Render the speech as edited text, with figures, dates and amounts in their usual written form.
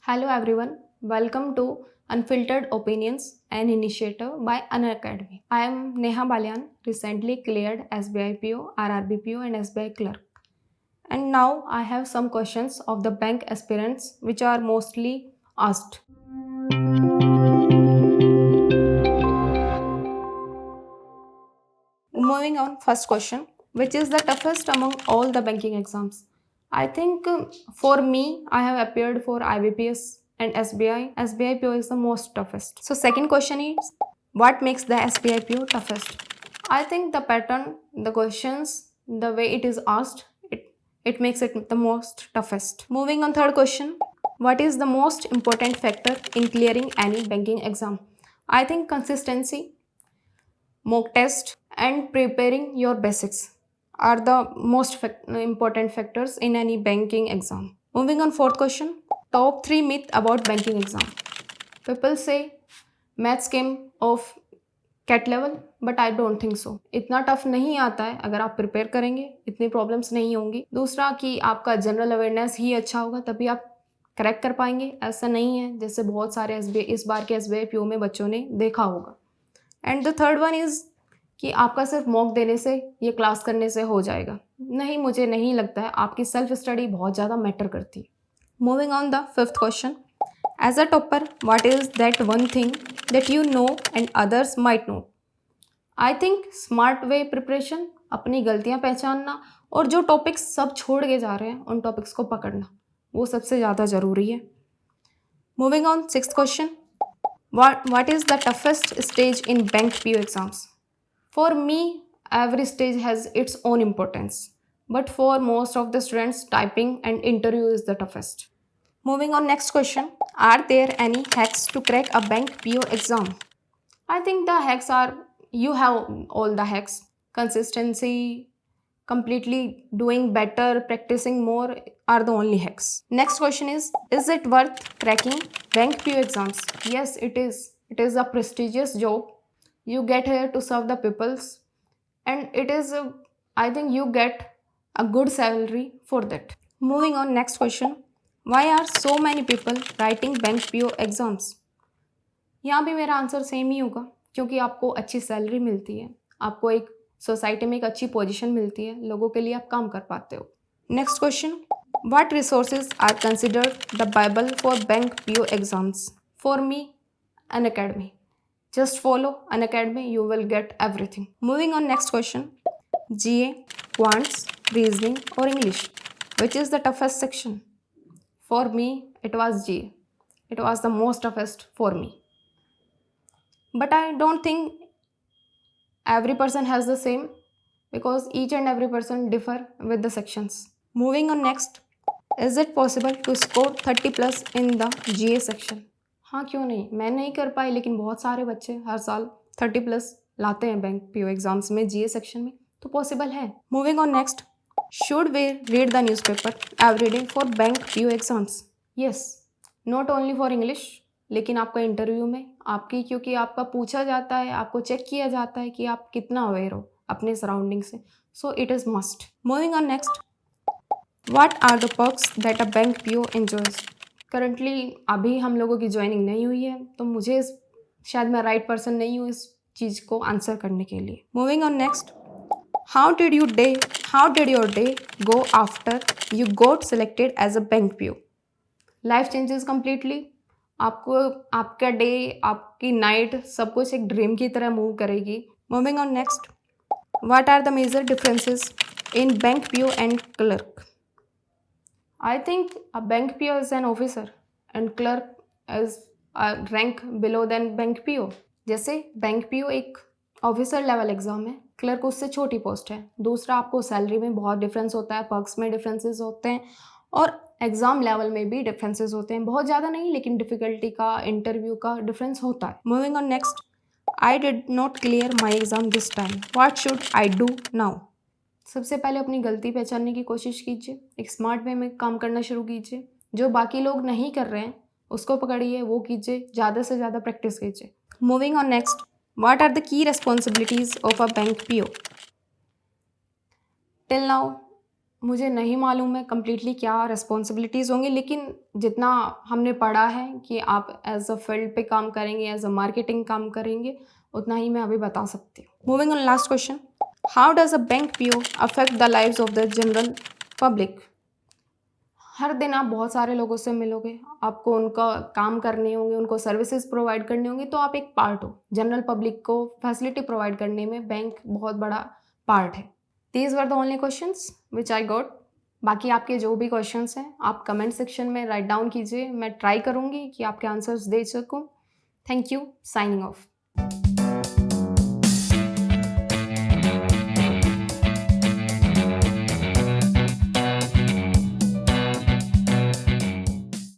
Hello everyone, welcome to Unfiltered Opinions, an initiative by Unacademy. I am Neha Balian, recently cleared SBI PO, RRB PO and SBI clerk. And now I have some questions of the bank aspirants which are mostly asked. Moving on, first question, which is the toughest among all the banking exams? I think for me, I have appeared for IBPS and SBI. SBI PO is the most toughest. So second question is, what makes the SBI PO toughest? I think the pattern, the questions, the way it is asked, it makes it the most toughest. Moving on, third question, what is the most important factor in clearing any banking exam? I think consistency, mock test and preparing your basics are the most important factors in any banking exam. Moving on, fourth question, top 3 myth about banking exam. People say maths came of CAT level but I don't think so. इतना tough नहीं आता है. अगर आप prepare करेंगे इतनी problems नहीं होंगी. दूसरा कि आपका जनरल अवेयरनेस ही अच्छा होगा तभी आप करेक्ट कर पाएंगे. ऐसा नहीं है जैसे बहुत सारे इस बार के SBI PO में बच्चों ने देखा होगा. And the third one is कि आपका सिर्फ मॉक देने से ये क्लास करने से हो जाएगा. नहीं, मुझे नहीं लगता है. आपकी सेल्फ स्टडी बहुत ज़्यादा मैटर करती है. Moving on the fifth question, as a topper what is that one thing that you know and others might know? I think smart way preparation, अपनी गलतियाँ पहचानना और जो टॉपिक्स सब छोड़ के जा रहे हैं उन टॉपिक्स को पकड़ना, वो सबसे ज़्यादा ज़रूरी है. Moving on, sixth question, what is the toughest stage in bank PO exams? For me, every stage has its own importance, but for most of the students, typing and interview is the toughest. Moving on, next question, are there any hacks to crack a bank PO exam? I think the hacks are, you have all the hacks: consistency, completely doing better, practicing more are the only hacks. Next question is it worth cracking bank PO exams? Yes, it is. It is a prestigious job. You get here to serve the peoples, and it is I think you get a good salary for that. Moving on, next question, why are so many people writing bank PO exams? यहाँ भी मेरा answer same ही होगा, क्योंकि आपको अच्छी salary मिलती है, आपको एक सोसाइटी में एक अच्छी पोजीशन मिलती है, लोगों के लिए आप काम कर पाते हो. Next question, what resources are considered the bible for bank PO exams? For me, Unacademy. Just follow Unacademy, you will get everything. Moving on, next question, GA, quants, reasoning or English, which is the toughest section? For me, it was GA. It was the most toughest for me. But I don't think every person has the same, because each and every person differ with the sections. Moving on, next, is it possible to score 30 plus in the GA section? हाँ, क्यों नहीं. मैं नहीं कर पाई, लेकिन बहुत सारे बच्चे हर साल 30 प्लस लाते हैं बैंक PO एग्जाम्स में, GA सेक्शन में, तो पॉसिबल है. Moving on, next, should we read the newspaper every day for bank PO exams? Yes, not only for English, लेकिन आपका इंटरव्यू में आपकी, क्योंकि आपका पूछा जाता है, आपको चेक किया जाता है कि आप कितना अवेयर हो अपने सराउंडिंग से, so it is must. Moving on, next, what are the perks that a bank PO enjoys? Currently अभी हम लोगों की ज्वाइनिंग नहीं हुई है, तो मुझे शायद मैं राइट पर्सन नहीं हूँ इस चीज़ को आंसर करने के लिए. Moving on, next, how did your day go after you got selected as a bank PO? Life changes completely. आपको आपका डे, आपकी नाइट, सब कुछ एक ड्रीम की तरह मूव करेगी. Moving on, next, what are the major differences in bank PO and clerk? I think a bank PO is an officer and clerk is a rank below than bank PO. जैसे bank PO एक officer level exam है, clerk उससे छोटी post है. दूसरा, आपको salary में बहुत डिफरेंस होता है, पर्क्स में डिफरेंसेस होते हैं, और एग्जाम लेवल में भी डिफरेंसेस होते हैं. बहुत ज़्यादा नहीं, लेकिन डिफिकल्टी का, इंटरव्यू का डिफरेंस होता है. Moving on, next, I did not clear my exam this time, what should I do now? सबसे पहले अपनी गलती पहचानने की कोशिश कीजिए, एक स्मार्ट वे में काम करना शुरू कीजिए. जो बाकी लोग नहीं कर रहे हैं उसको पकड़िए, वो कीजिए, ज़्यादा से ज़्यादा प्रैक्टिस कीजिए. Moving on, next, what are the key responsibilities of a bank PO? Till now मुझे नहीं मालूम है कम्प्लीटली क्या रिस्पॉन्सिबिलिटीज़ होंगी, लेकिन जितना हमने पढ़ा है कि आप एज अ फील्ड पे काम करेंगे, एज अ मार्केटिंग काम करेंगे, उतना ही मैं अभी बता सकती हूँ। Moving on last question, how does a bank PO affect the lives of the general public? हर दिन आप बहुत सारे लोगों से मिलोगे, आपको उनका काम करने होंगे, उनको सर्विसेज प्रोवाइड करनी होंगी, तो आप एक पार्ट हो। जनरल पब्लिक को फैसिलिटी प्रोवाइड करने में बैंक बहुत बड़ा पार्ट है। These were the only questions which I got. बाकी आपके जो भी क्वेश्चंस हैं आप कमेंट सेक्शन में राइट डाउन कीजिए, मैं ट्राई करूँगी कि आपके आंसर्स दे सकूँ। Thank you, signing off.